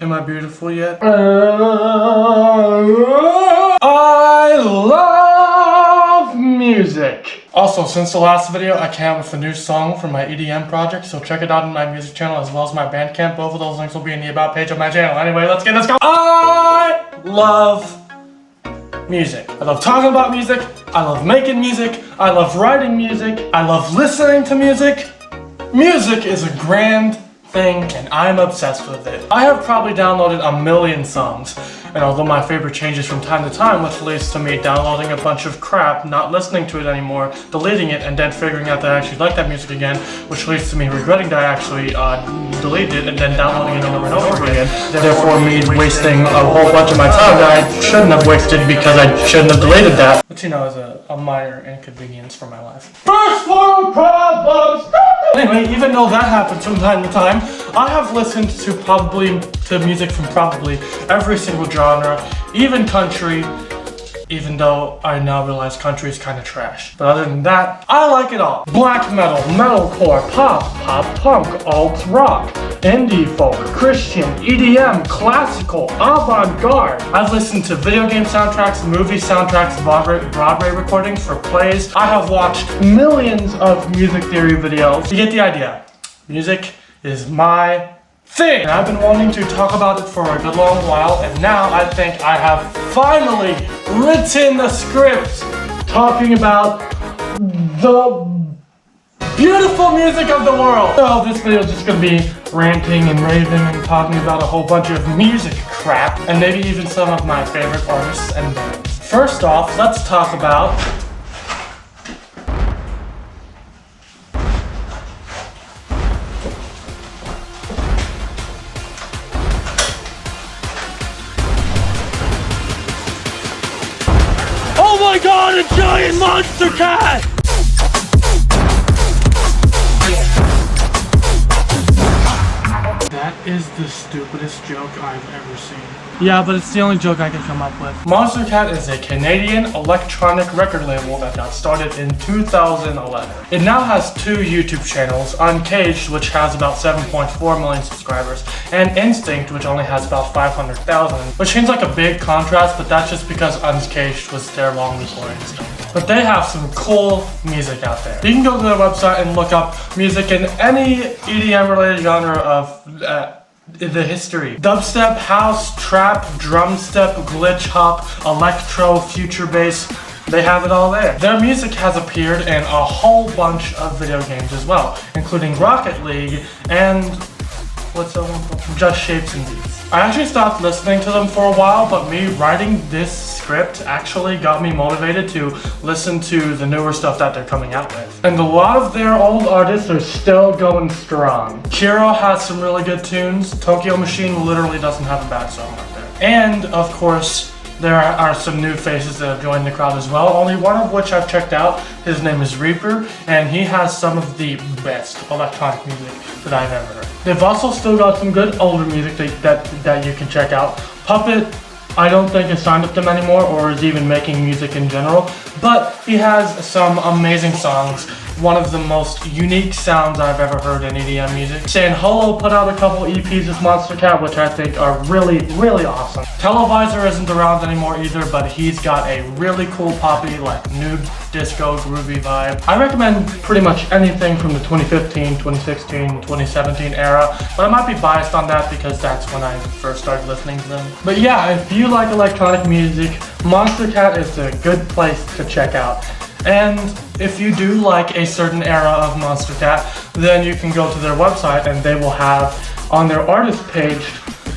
Am I beautiful yet? I love music! Also, since the last video, I came out with a new song for my EDM project, so check it out on my music channel as well as my Bandcamp. Both of those links will be in the About page of my channel. Anyway, let's get this going! I love music. I love talking about music. I love making music. I love writing music. I love listening to music. Music is a grand thing and I'm obsessed with it. I have probably downloaded a million songs, and although my favorite changes from time to time, which leads to me downloading a bunch of crap, not listening to it anymore, deleting it, and then figuring out that I actually like that music again, which leads to me regretting that I actually deleted it and then downloading it over and over again, therefore me wasting a whole bunch of my time that I shouldn't have wasted because I shouldn't have deleted that. Which, you know, is a minor inconvenience for my life. First world problems! Anyway, even though that happens from time to time, I have listened to music from probably every single genre, even country, even though I now realize country is kind of trash. But other than that, I like it all. Black metal, metalcore, pop punk, alt rock, indie folk, Christian, EDM, classical, avant-garde. I've listened to video game soundtracks, movie soundtracks, Broadway recordings for plays. I have watched millions of music theory videos. You get the idea. Music is my thing. And I've been wanting to talk about it for a good long while, and now I think I have finally written a script talking about the beautiful music of the world. So this video is just gonna be ranting and raving and talking about a whole bunch of music crap, and maybe even some of my favorite artists and bands. First off, let's talk about oh my god, a giant monster cat! That is the stupidest joke I've ever seen. Yeah, but it's the only joke I can come up with. Monster Cat is a Canadian electronic record label that got started in 2011. It now has two YouTube channels, Uncaged, which has about 7.4 million subscribers, and Instinct, which only has about 500,000, which seems like a big contrast, but that's just because Uncaged was there long before Instinct. But they have some cool music out there. You can go to their website and look up music in any EDM related genre of the history. Dubstep, house, trap, drum step, glitch hop, electro, future bass, they have it all there. Their music has appeared in a whole bunch of video games as well, including Rocket League and what's the one called? Just Shapes and Beats. I actually stopped listening to them for a while, but me writing this script actually got me motivated to listen to the newer stuff that they're coming out with. And a lot of their old artists are still going strong. Kiro has some really good tunes. Tokyo Machine literally doesn't have a bad song out there. And of course, there are some new faces that have joined the crowd as well, only one of which I've checked out. His name is Reaper, and he has some of the best electronic music that I've ever heard. They've also still got some good older music that you can check out. Puppet, I don't think is signed up to them anymore or is even making music in general, but he has some amazing songs. One of the most unique sounds I've ever heard in EDM music. San Holo put out a couple EPs with Monster Cat, which I think are really, really awesome. Televisor isn't around anymore either, but he's got a really cool poppy, like nude disco groovy vibe. I recommend pretty much anything from the 2015, 2016, 2017 era, but I might be biased on that because that's when I first started listening to them. But yeah, if you like electronic music, Monster Cat is a good place to check out. And if you do like a certain era of Monster Cat, then you can go to their website and they will have on their artist page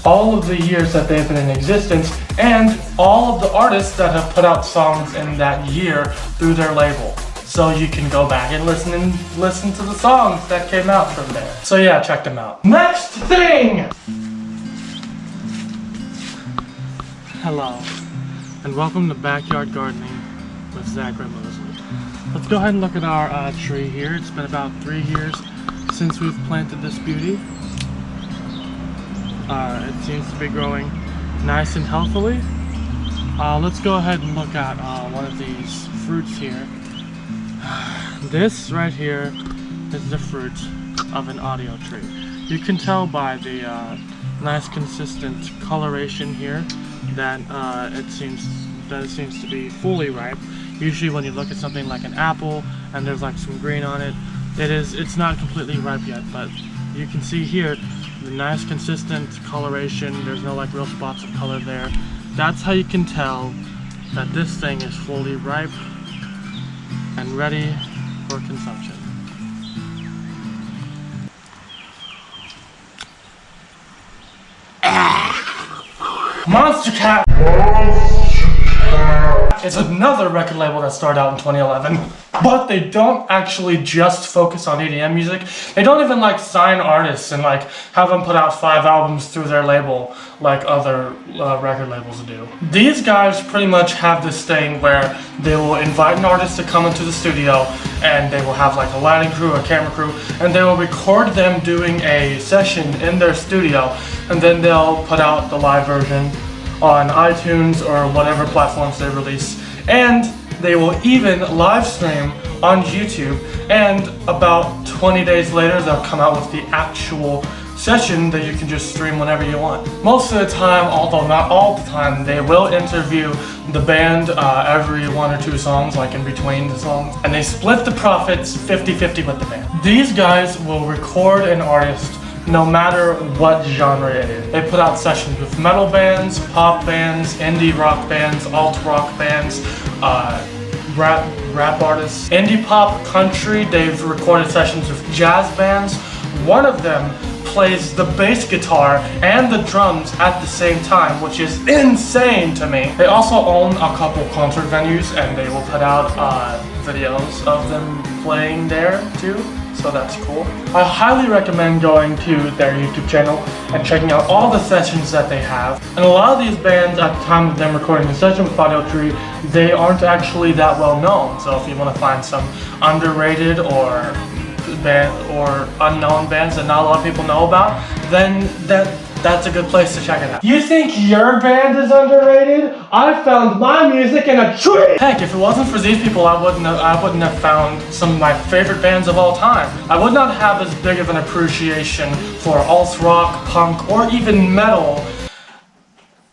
all of the years that they've been in existence and all of the artists that have put out songs in that year through their label. So you can go back and listen to the songs that came out from there. So yeah, check them out. Next thing! Hello, and welcome to Backyard Gardening with Zachary and Mosley. Let's go ahead and look at our tree here. It's been about 3 years since we've planted this beauty. It seems to be growing nice and healthily. Let's go ahead and look at one of these fruits here. This right here is the fruit of an audio tree. You can tell by the nice consistent coloration here that it seems to be fully ripe. Usually when you look at something like an apple and there's like some green on it, it's not completely ripe yet, but you can see here the nice consistent coloration. There's no like real spots of color there. That's how you can tell that this thing is fully ripe and ready for consumption. Monster Cat is another record label that started out in 2011, but they don't actually just focus on EDM music. They don't even like sign artists and like have them put out 5 albums through their label like other record labels do. These guys pretty much have this thing where they will invite an artist to come into the studio and they will have like a lighting crew, a camera crew, and they will record them doing a session in their studio, and then they'll put out the live version on iTunes or whatever platforms they release, and they will even live stream on YouTube, and about 20 days later they'll come out with the actual session that you can just stream whenever you want. Most of the time, although not all the time, they will interview the band every 1 or 2 songs, like in between the songs, and they split the profits 50-50 with the band. These guys will record an artist no matter what genre it is. They put out sessions with metal bands, pop bands, indie rock bands, alt rock bands, rap artists, indie pop, country. They've recorded sessions with jazz bands. One of them plays the bass guitar and the drums at the same time, which is insane to me. They also own a couple concert venues, and they will put out videos of them playing there too. So that's cool. I highly recommend going to their YouTube channel and checking out all the sessions that they have. And a lot of these bands, at the time of them recording the session with Audiotree, they aren't actually that well known. So if you want to find some underrated or unknown bands that not a lot of people know about, then that's a good place to check it out. You think your band is underrated? I found my music in a tree! Heck, if it wasn't for these people, I wouldn't have found some of my favorite bands of all time. I would not have as big of an appreciation for alt rock, punk, or even metal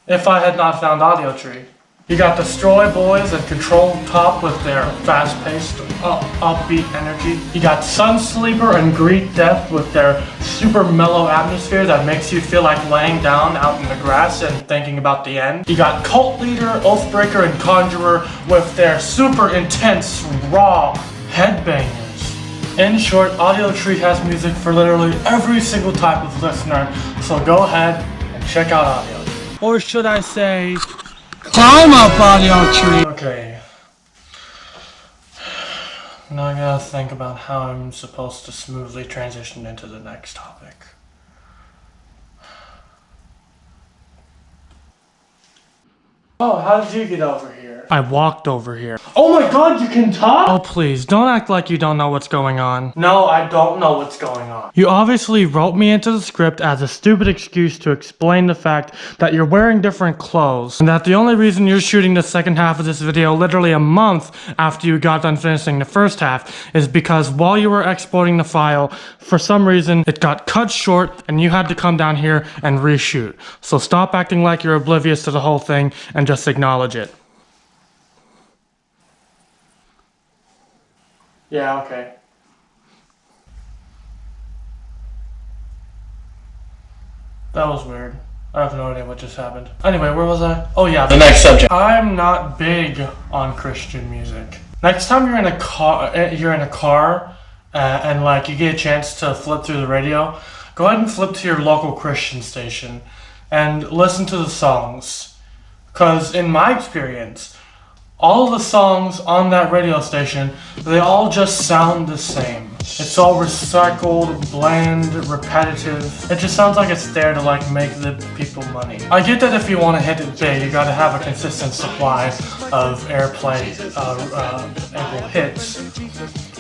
if I had not found Audiotree. You got the Destroy Boys and Control Top with their fast-paced, upbeat energy. You got Sunsleeper and Greet Death with their super mellow atmosphere that makes you feel like laying down out in the grass and thinking about the end. You got Cult Leader, Oathbreaker, and Conjurer with their super intense, raw headbangers. In short, Audiotree has music for literally every single type of listener, so go ahead and check out Audiotree. Or should I say, climb up Audiotree! Okay. Now I gotta think about how I'm supposed to smoothly transition into the next topic. Oh, how did you get over here? I walked over here. Oh my god, you can talk? Oh please, don't act like you don't know what's going on. No, I don't know what's going on. You obviously wrote me into the script as a stupid excuse to explain the fact that you're wearing different clothes, and that the only reason you're shooting the second half of this video literally a month after you got done finishing the first half is because while you were exporting the file, for some reason it got cut short and you had to come down here and reshoot. So stop acting like you're oblivious to the whole thing and just acknowledge it. Yeah, okay. That was weird. I have no idea what just happened. Anyway, where was I? Oh yeah, the next subject. I'm not big on Christian music. Next time you're in a car, and like you get a chance to flip through the radio, go ahead and flip to your local Christian station and listen to the songs. Because in my experience, all the songs on that radio station, they all just sound the same. It's all recycled, bland, repetitive. It just sounds like it's there to like make the people money. I get that if you want to hit it big, you gotta have a consistent supply of airplay able hits.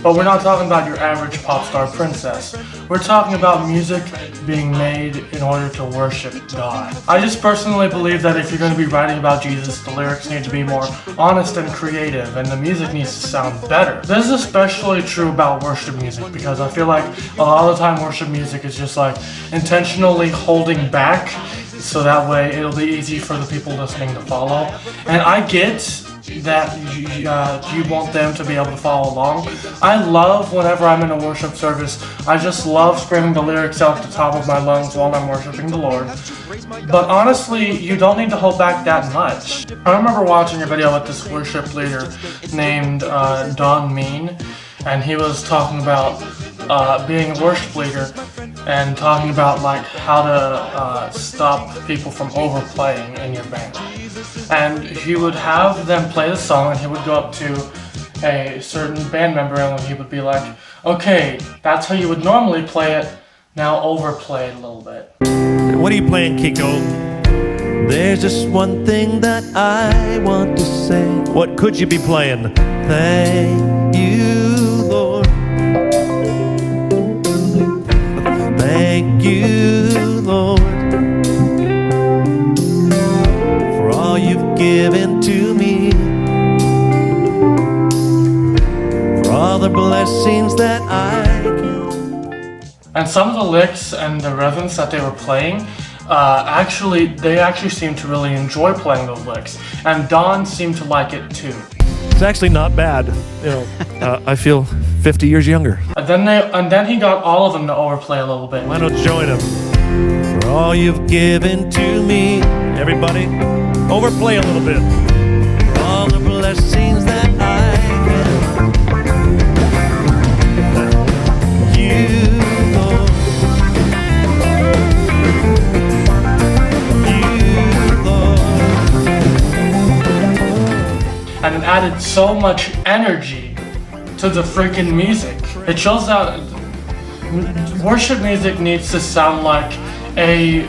But we're not talking about your average pop star princess. We're talking about music being made in order to worship God. I just personally believe that if you're going to be writing about Jesus, the lyrics need to be more honest and creative, and the music needs to sound better. This is especially true about worship music, because I feel like a lot of the time worship music is just like intentionally holding back, so that way it'll be easy for the people listening to follow. And I get that you want them to be able to follow along. I love whenever I'm in a worship service, I just love screaming the lyrics out at the top of my lungs while I'm worshiping the Lord. But honestly, you don't need to hold back that much. I remember watching a video with this worship leader named Don Mean, and he was talking about being a worship leader and talking about like how to stop people from overplaying in your band. And he would have them play the song, and he would go up to a certain band member and he would be like, okay, that's how you would normally play it, now overplay it a little bit. What are you playing, Kiko? There's just one thing that I want to say. What could you be playing? Thank you, Lord. Thank you, Lord, for all you've given to me, for all the blessings that I can. And some of the licks and the rhythms that they were playing, they actually seemed to really enjoy playing those licks, and Don seemed to like it too. It's actually not bad. You know, I feel 50 years younger. And then he got all of them to overplay a little bit. Why not join him? For all you've given to me, everybody, overplay a little bit. For all the blessings that I have. You, Lord. You, Lord. And it added so much energy to the freaking music. It shows that worship music needs to sound like an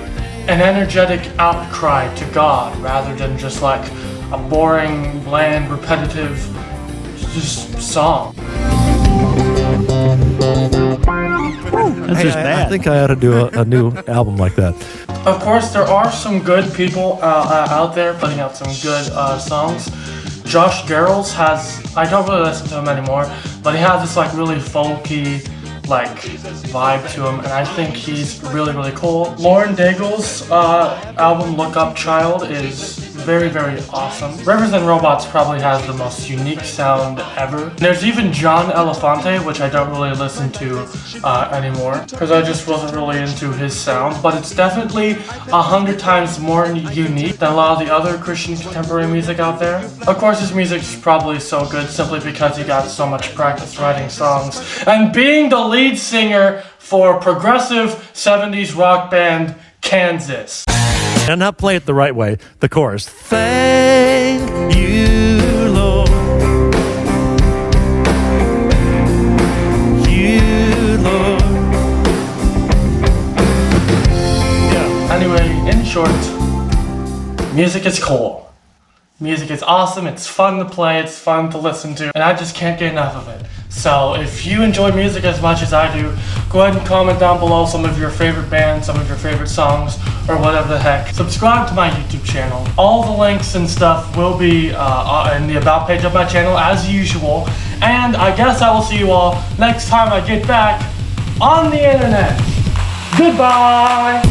energetic outcry to God, rather than just like a boring, bland, repetitive just song. That's just bad. I think I ought to do a new album like that. Of course, there are some good people out there putting out some good songs. Josh Garrels has, I don't really listen to him anymore, but he has this like really folky like vibe to him, and I think he's really, really cool. Lauren Daigle's album Look Up Child is very, very awesome. Rivers and Robots probably has the most unique sound ever. There's even John Elefante, which I don't really listen to anymore, because I just wasn't really into his sound, but it's definitely 100 times more unique than a lot of the other Christian contemporary music out there. Of course, his music is probably so good simply because he got so much practice writing songs and being the lead singer for progressive 70s rock band Kansas. And not play it the right way, the chorus. Thank you, Lord. You, Lord. Yeah. Anyway, in short, music is cool. Music is awesome, it's fun to play, it's fun to listen to, and I just can't get enough of it. So if you enjoy music as much as I do, go ahead and comment down below some of your favorite bands, some of your favorite songs, or whatever the heck. Subscribe to my YouTube channel. All the links and stuff will be in the about page of my channel as usual. And I guess I will see you all next time I get back on the internet. Goodbye!